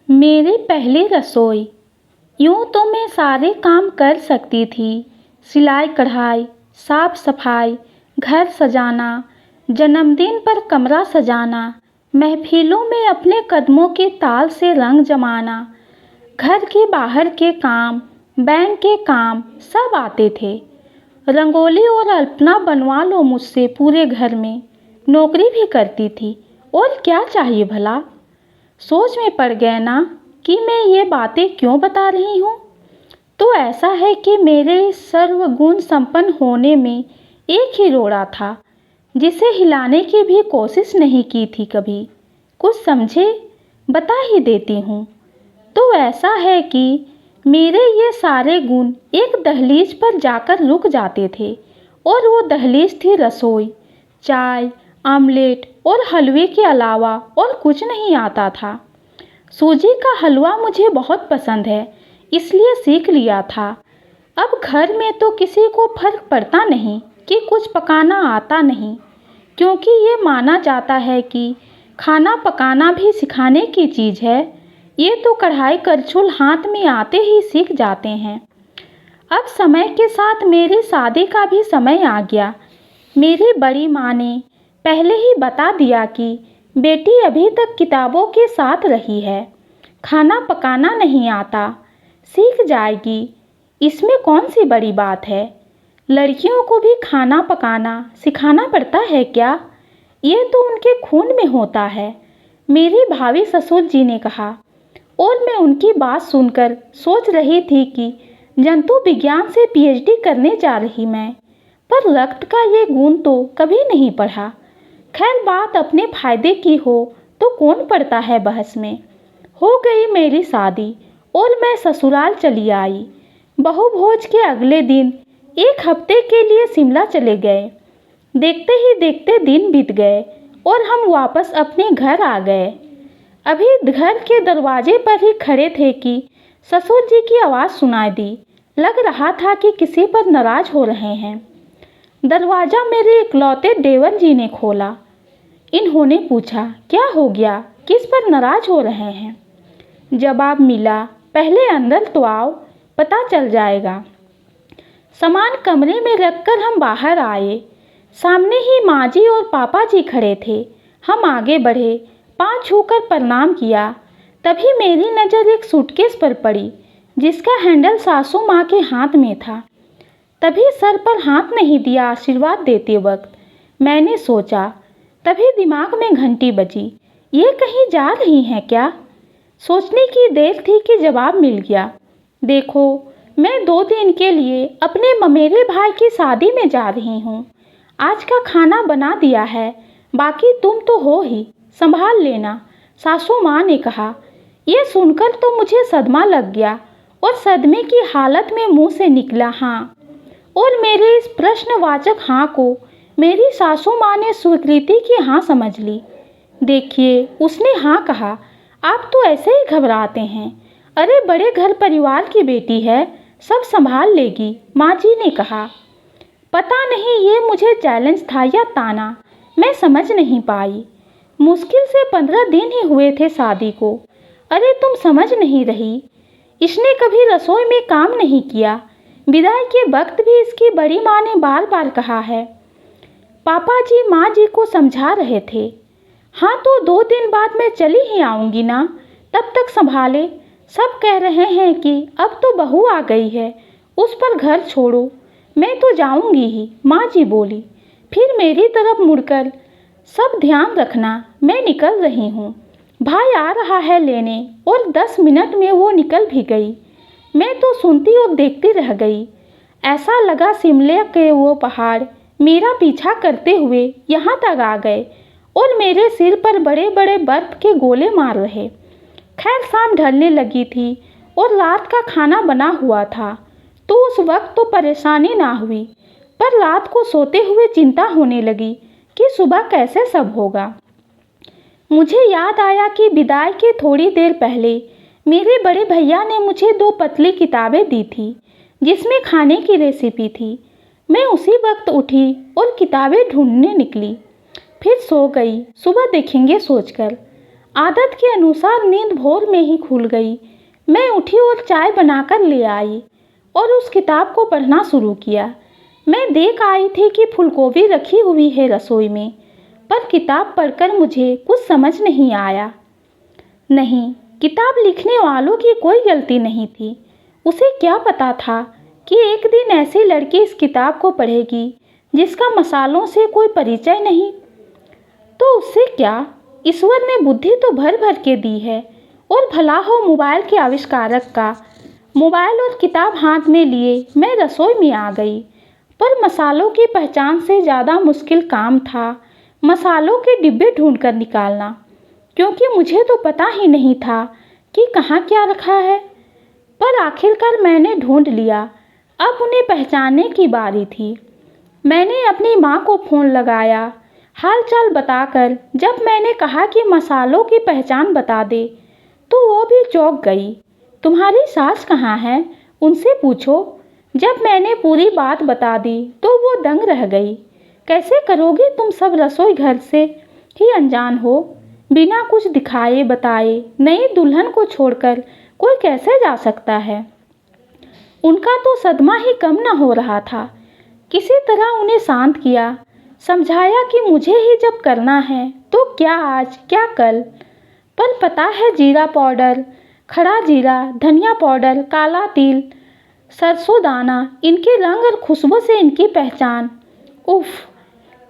मेरी पहली रसोई। यूँ तो मैं सारे काम कर सकती थी, सिलाई कढ़ाई, साफ सफाई, घर सजाना, जन्मदिन पर कमरा सजाना, महफिलों में अपने कदमों के ताल से रंग जमाना। घर के बाहर के काम, बैंक के काम सब आते थे। रंगोली और अल्पना बनवा लो मुझसे पूरे घर में। नौकरी भी करती थी, और क्या चाहिए भला। सोच में पड़ गए ना कि मैं ये बातें क्यों बता रही हूँ। तो ऐसा है कि मेरे सर्वगुण संपन्न होने में एक ही रोड़ा था, जिसे हिलाने की भी कोशिश नहीं की थी कभी। कुछ समझे? बता ही देती हूँ। तो ऐसा है कि मेरे ये सारे गुण एक दहलीज पर जाकर रुक जाते थे, और वो दहलीज थी रसोई। चाय, आमलेट और हलवे के अलावा और कुछ नहीं आता था। सूजी का हलवा मुझे बहुत पसंद है, इसलिए सीख लिया था। अब घर में तो किसी को फर्क पड़ता नहीं कि कुछ पकाना आता नहीं, क्योंकि ये माना जाता है कि खाना पकाना भी सिखाने की चीज़ है। ये तो कढ़ाई करछुल हाथ में आते ही सीख जाते हैं। अब समय के साथ मेरी शादी का भी समय आ गया। मेरी बड़ी माँ ने पहले ही बता दिया कि बेटी अभी तक किताबों के साथ रही है, खाना पकाना नहीं आता, सीख जाएगी, इसमें कौन सी बड़ी बात है। लड़कियों को भी खाना पकाना सिखाना पड़ता है क्या? ये तो उनके खून में होता है, मेरी भावी ससुर जी ने कहा। और मैं उनकी बात सुनकर सोच रही थी कि जंतु विज्ञान से पीएचडी करने जा रही मैं, पर रक्त का ये गुण तो कभी नहीं पढ़ा। खैर, बात अपने फायदे की हो तो कौन पड़ता है बहस में। हो गई मेरी शादी और मैं ससुराल चली आई। बहू भोज के अगले दिन 1 हफ्ते के लिए शिमला चले गए। देखते ही देखते दिन बीत गए और हम वापस अपने घर आ गए। अभी घर के दरवाजे पर ही खड़े थे कि ससुर जी की आवाज़ सुनाई दी। लग रहा था कि किसी पर नाराज हो रहे हैं। दरवाज़ा मेरे इकलौते देवर जी ने खोला। इन्होंने पूछा, क्या हो गया, किस पर नाराज हो रहे हैं? जवाब मिला, पहले अंदर तो आओ, पता चल जाएगा। सामान कमरे में रखकर हम बाहर आए। सामने ही माँ जी और पापा जी खड़े थे। हम आगे बढ़े, पाँव छूकर प्रणाम किया। तभी मेरी नज़र एक सूटकेस पर पड़ी, जिसका हैंडल सासू माँ के हाथ में था। तभी सर पर हाथ नहीं दिया आशीर्वाद देते वक्त। मैंने सोचा, तभी दिमाग में घंटी बजी, ये कहीं जा रही हैं क्या? सोचने की देर थी कि जवाब मिल गया। देखो, मैं 2 दिन के लिए अपने ममेरे भाई की शादी में जा रही हूँ। आज का खाना बना दिया है, बाकी तुम तो हो ही, संभाल लेना, सासू माँ ने कहा। यह सुनकर तो मुझे सदमा लग गया और सदमे की हालत में मुंह से निकला हाँ। और मेरे इस प्रश्नवाचक हाँ को मेरी सासू माँ ने स्वीकृति की हाँ समझ ली। देखिए, उसने हाँ कहा, आप तो ऐसे ही घबराते हैं। अरे, बड़े घर परिवार की बेटी है, सब संभाल लेगी, माँ जी ने कहा। पता नहीं ये मुझे चैलेंज था या ताना, मैं समझ नहीं पाई। मुश्किल से 15 दिन ही हुए थे शादी को। अरे, तुम समझ नहीं रही, इसने कभी रसोई में काम नहीं किया। विदाई के वक्त भी इसकी बड़ी माँ ने बार बार कहा है। पापा जी माँ जी को समझा रहे थे। हाँ, तो 2 दिन बाद मैं चली ही आऊँगी ना, तब तक संभाले। सब कह रहे हैं कि अब तो बहू आ गई है, उस पर घर छोड़ो। मैं तो जाऊँगी ही, माँ जी बोली। फिर मेरी तरफ मुड़कर, सब ध्यान रखना, मैं निकल रही हूँ, भाई आ रहा है लेने। और 10 मिनट में वो निकल भी गई। मैं तो सुनती और देखती रह गई। ऐसा लगा शिमला के वो पहाड़ मेरा पीछा करते हुए यहाँ तक आ गए और मेरे सिर पर बड़े बड़े बर्फ के गोले मार रहे। खैर, शाम ढलने लगी थी और रात का खाना बना हुआ था, तो उस वक्त तो परेशानी ना हुई, पर रात को सोते हुए चिंता होने लगी कि सुबह कैसे सब होगा। मुझे याद आया कि विदाई के थोड़ी देर पहले मेरे बड़े भैया ने मुझे 2 पतली किताबें दी थी, जिसमें खाने की रेसिपी थी। मैं उसी वक्त उठी और किताबें ढूंढने निकली, फिर सो गई, सुबह देखेंगे सोचकर। आदत के अनुसार नींद भोर में ही खुल गई। मैं उठी और चाय बनाकर ले आई और उस किताब को पढ़ना शुरू किया। मैं देख आई थी कि फूलगोभी रखी हुई है रसोई में, पर किताब पढ़कर मुझे कुछ समझ नहीं आया। नहीं, किताब लिखने वालों की कोई गलती नहीं थी। उसे क्या पता था कि एक दिन ऐसी लड़की इस किताब को पढ़ेगी जिसका मसालों से कोई परिचय नहीं। तो उससे क्या, ईश्वर ने बुद्धि तो भर भर के दी है, और भला हो मोबाइल के आविष्कारक का। मोबाइल और किताब हाथ में लिए मैं रसोई में आ गई, पर मसालों की पहचान से ज़्यादा मुश्किल काम था मसालों के डिब्बे ढूंढकर निकालना, क्योंकि मुझे तो पता ही नहीं था कि कहाँ क्या रखा है। पर आखिरकार मैंने ढूंढ लिया। अब उन्हें पहचानने की बारी थी। मैंने अपनी माँ को फ़ोन लगाया, हालचाल बताकर। जब मैंने कहा कि मसालों की पहचान बता दे, तो वो भी चौंक गई। तुम्हारी सास कहाँ है, उनसे पूछो। जब मैंने पूरी बात बता दी तो वो दंग रह गई। कैसे करोगे तुम सब, रसोई घर से ही अनजान हो, बिना कुछ दिखाए बताए नई दुल्हन को छोड़कर कोई कैसे जा सकता है। उनका तो सदमा ही कम न हो रहा था। किसी तरह उन्हें शांत किया, समझाया कि मुझे ही जब करना है तो क्या आज क्या कल। पर पता है, जीरा पाउडर, खड़ा जीरा, धनिया पाउडर, काला तिल, सरसों दाना, इनके रंग और खुशबू से इनकी पहचान। उफ,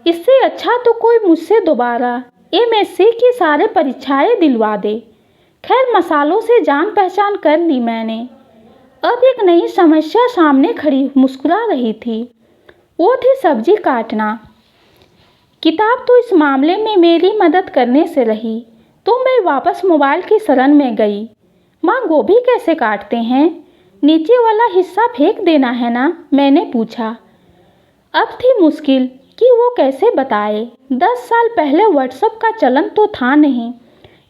इससे अच्छा तो कोई मुझसे दोबारा MSc की सारे परीक्षाएं दिलवा दे। खैर, मसालों से जान पहचान कर ली मैंने। अब एक नई समस्या सामने खड़ी मुस्कुरा रही थी। वो थी सब्जी काटना। किताब तो इस मामले में मेरी मदद करने से रही, तो मैं वापस मोबाइल की शरण में गई। माँ, गोभी कैसे काटते हैं? नीचे वाला हिस्सा फेंक देना है ना, मैंने पूछा। अब थी मुश्किल कि वो कैसे बताए। 10 साल पहले व्हाट्सएप का चलन तो था नहीं,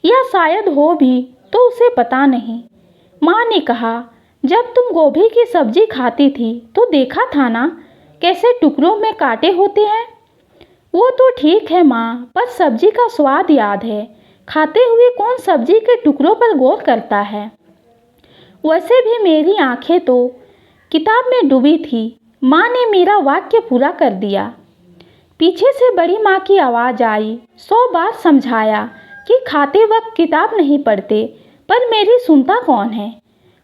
या शायद हो भी तो उसे पता नहीं। माँ ने कहा, जब तुम गोभी की सब्जी खाती थी तो देखा था ना कैसे टुकड़ों में कांटे होते हैं। वो तो ठीक है माँ, पर सब्जी का स्वाद याद है। खाते हुए कौन सब्जी के टुकड़ों पर गौर करता है। वैसे भी मेरी आंखें तो किताब में डूबी थी। माँ ने मेरा वाक्य पूरा कर दिया। पीछे से बड़ी माँ की आवाज़ आई। 100 बार समझाया कि खाते वक्त किताब नहीं पढ़ते, पर मेरी सुनता कौन है।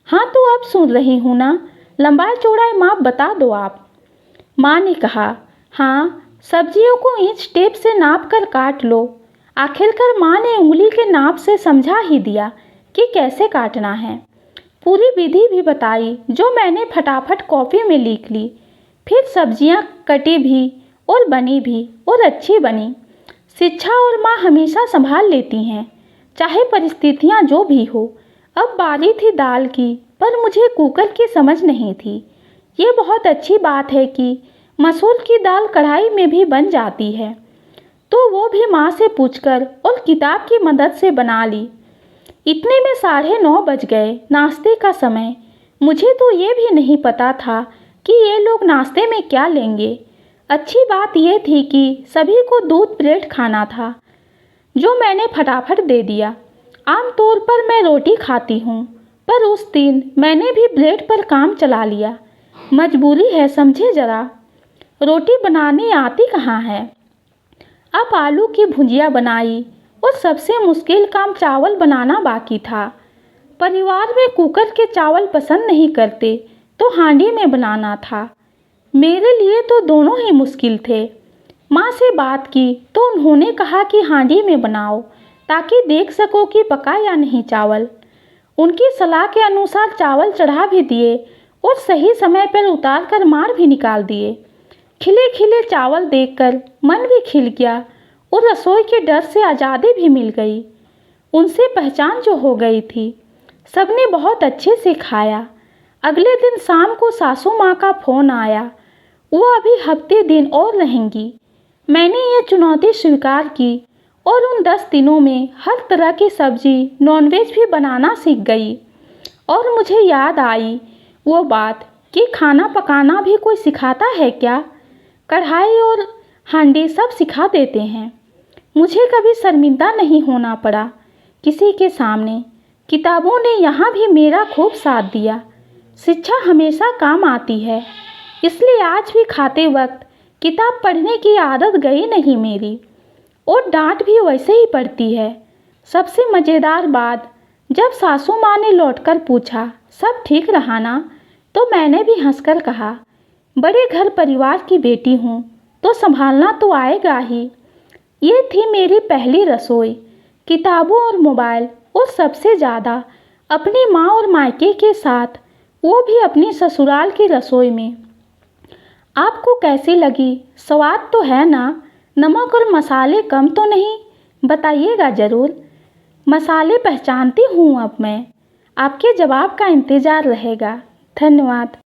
हाँ, तो अब सुन रही हूँ ना, लंबाई चौड़ाई माप बता दो आप। माँ ने कहा, हाँ, सब्जियों को इंच टेप से नाप कर काट लो। आखिरकार माँ ने उंगली के नाप से समझा ही दिया कि कैसे काटना है। पूरी विधि भी बताई, जो मैंने फटाफट कॉपी में लिख ली। फिर सब्जियाँ कटी भी और बनी भी, और अच्छी बनी। शिक्षा और माँ हमेशा संभाल लेती हैं, चाहे परिस्थितियाँ जो भी हो। अब बारी थी दाल की, पर मुझे कुकर की समझ नहीं थी। ये बहुत अच्छी बात है कि मसूर की दाल कढ़ाई में भी बन जाती है, तो वो भी माँ से पूछकर और किताब की मदद से बना ली। इतने में 9:30 बज गए, नाश्ते का समय। मुझे तो ये भी नहीं पता था कि ये लोग नाश्ते में क्या लेंगे। अच्छी बात यह थी कि सभी को दूध ब्रेड खाना था, जो मैंने फटाफट दे दिया। आमतौर पर मैं रोटी खाती हूँ, पर उस दिन मैंने भी ब्रेड पर काम चला लिया। मजबूरी है, समझे ज़रा। रोटी बनानी आती कहाँ है। अब आलू की भुजिया बनाई, और सबसे मुश्किल काम चावल बनाना बाकी था। परिवार में कुकर के चावल पसंद नहीं करते, तो हांडी में बनाना था। मेरे लिए तो दोनों ही मुश्किल थे। माँ से बात की तो उन्होंने कहा कि हांडी में बनाओ, ताकि देख सको कि पका या नहीं चावल। उनकी सलाह के अनुसार चावल चढ़ा भी दिए और सही समय पर उतार कर मार भी निकाल दिए। खिले खिले चावल देखकर मन भी खिल गया, और रसोई के डर से आज़ादी भी मिल गई। उनसे पहचान जो हो गई थी। सबने बहुत अच्छे से खाया। अगले दिन शाम को सासू माँ का फ़ोन आया। वो अभी हफ्ते दिन और रहेंगी। मैंने ये चुनौती स्वीकार की, और उन 10 दिनों में हर तरह की सब्जी, नॉनवेज भी बनाना सीख गई। और मुझे याद आई वो बात कि खाना पकाना भी कोई सिखाता है क्या। कढ़ाई और हांडी सब सिखा देते हैं। मुझे कभी शर्मिंदा नहीं होना पड़ा किसी के सामने। किताबों ने यहाँ भी मेरा खूब साथ दिया। शिक्षा हमेशा काम आती है, इसलिए आज भी खाते वक्त किताब पढ़ने की आदत गई नहीं मेरी, और डांट भी वैसे ही पड़ती है। सबसे मज़ेदार बात, जब सासू माँ ने लौटकर पूछा सब ठीक रहा ना, तो मैंने भी हंसकर कहा बड़े घर परिवार की बेटी हूँ तो संभालना तो आएगा ही। ये थी मेरी पहली रसोई, किताबों और मोबाइल, और सबसे ज़्यादा अपनी माँ और मायके के साथ, वो भी अपनी ससुराल की रसोई में। आपको कैसी लगी? स्वाद तो है ना? नमक और मसाले कम तो नहीं? बताइएगा ज़रूर। मसाले पहचानती हूँ अब मैं। आपके जवाब का इंतज़ार रहेगा। धन्यवाद।